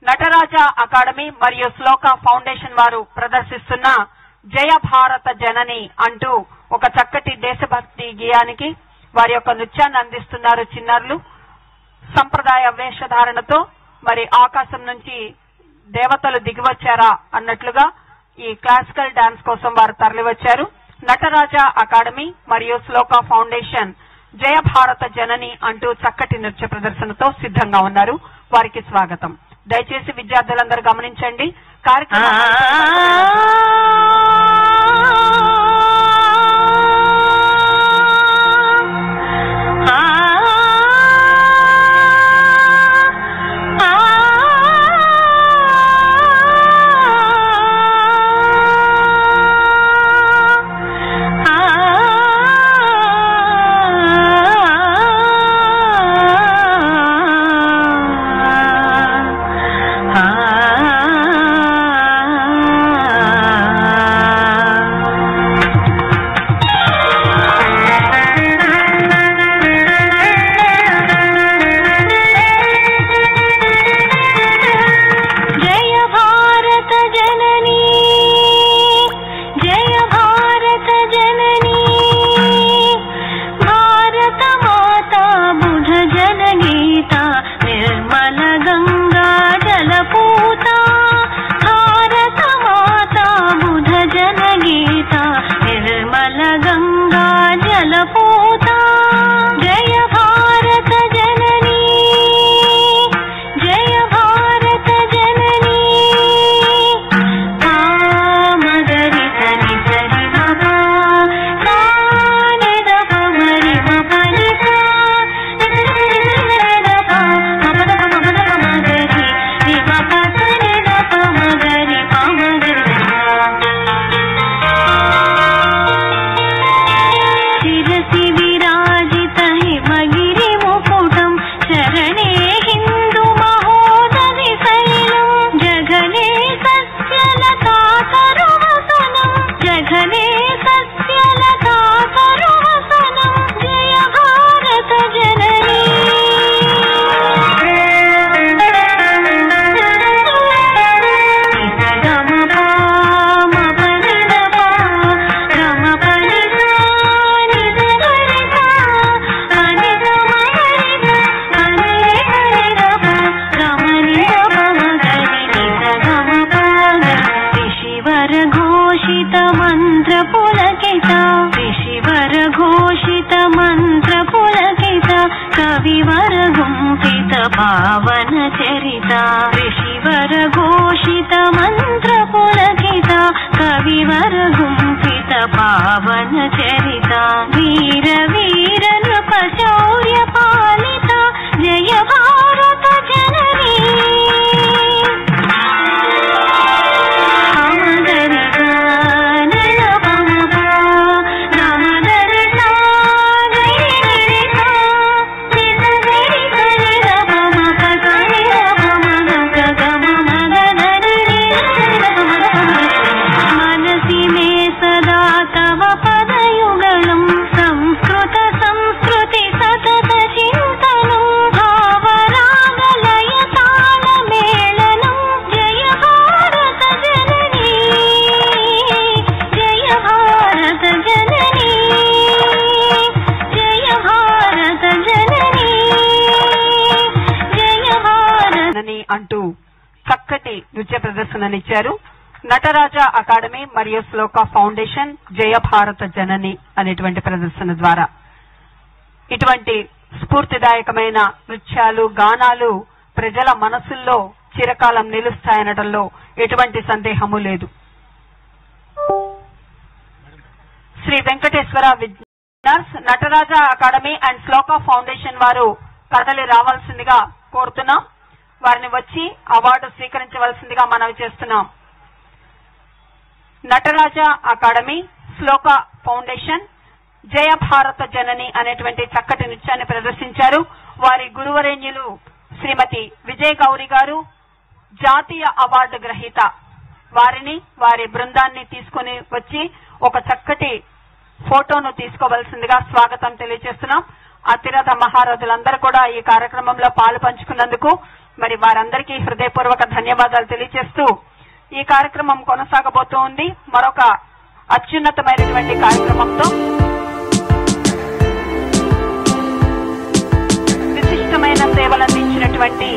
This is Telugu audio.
నటరాజ అకాడమీ మరియు శ్లోక ఫౌండేషన్ వారు ప్రదర్శిస్తున్న జయ భారత జనని అంటూ ఒక చక్కటి దేశభక్తి గేయానికి వారి యొక్క నృత్యాన్ని అందిస్తున్నారు చిన్నారులు. సంప్రదాయ వేషధారణతో మరి ఆకాశం నుంచి దేవతలు దిగివచ్చారా అన్నట్లుగా ఈ క్లాసికల్ డాన్స్ కోసం వారు తరలివచ్చారు. నటరాజ అకాడమీ మరియు శ్లోక ఫౌండేషన్ జయ భారత జనని అంటూ చక్కటి నృత్య ప్రదర్శనతో సిద్ధంగా ఉన్నారు. వారికి స్వాగతం. దయచేసి విద్యార్థులందరూ గమనించండి. కార్యక్రమం पावन चरिता ऋषिवर घोषित मंत्र पुलकित कविवर गुंफित पावन चरिता वीर वीर नृप शौर्य पालिता जय भारत जननी అంటూ చక్కటి నృత్య ప్రదర్శననిచ్చారు. నటరాజ అకాడమీ మరియు శ్లోక ఫౌండేషన్ జయ భారత జనని అనేటువంటి ప్రదర్శన ద్వారా ఇటువంటి స్ఫూర్తిదాయకమైన నృత్యాలు గానాలు ప్రజల మనసుల్లో చిరకాలం నిలుస్తాయనడంలో ఎటువంటి సందేహము లేదు. Sri Venkateswara Vignan's Nataraja academy and Shloka foundation వారు కదలి రావాల్సిందిగా కోరుతున్నాం. వారిని వచ్చి అవార్డు స్వీకరించవలసిందిగా మనవి చేస్తున్నాం. నటరాజ అకాడమీ శ్లోక ఫౌండేషన్ జయ భారత జనని అనేటువంటి చక్కటి నృత్యాన్ని ప్రదర్శించారు. వారి గురువరేణ్యులు శ్రీమతి విజయ గౌరి గారు జాతీయ అవార్డు గ్రహీత. వారిని వారి బృందాన్ని తీసుకుని వచ్చి ఒక చక్కటి ఫోటోను తీసుకోవలసిందిగా స్వాగతం తెలియజేస్తున్నాం. అతిరథ మహారథులందరూ కూడా ఈ కార్యక్రమంలో పాలు పంచుకున్నందుకు మరి వారందరికీ హృదయపూర్వక ధన్యవాదాలు తెలియజేస్తూ ఈ కార్యక్రమం కొనసాగబోతూ ఉంది. మరొక అత్యున్నతమైనటువంటి కార్యక్రమంతో విశిష్టమైన సేవలందించినటువంటి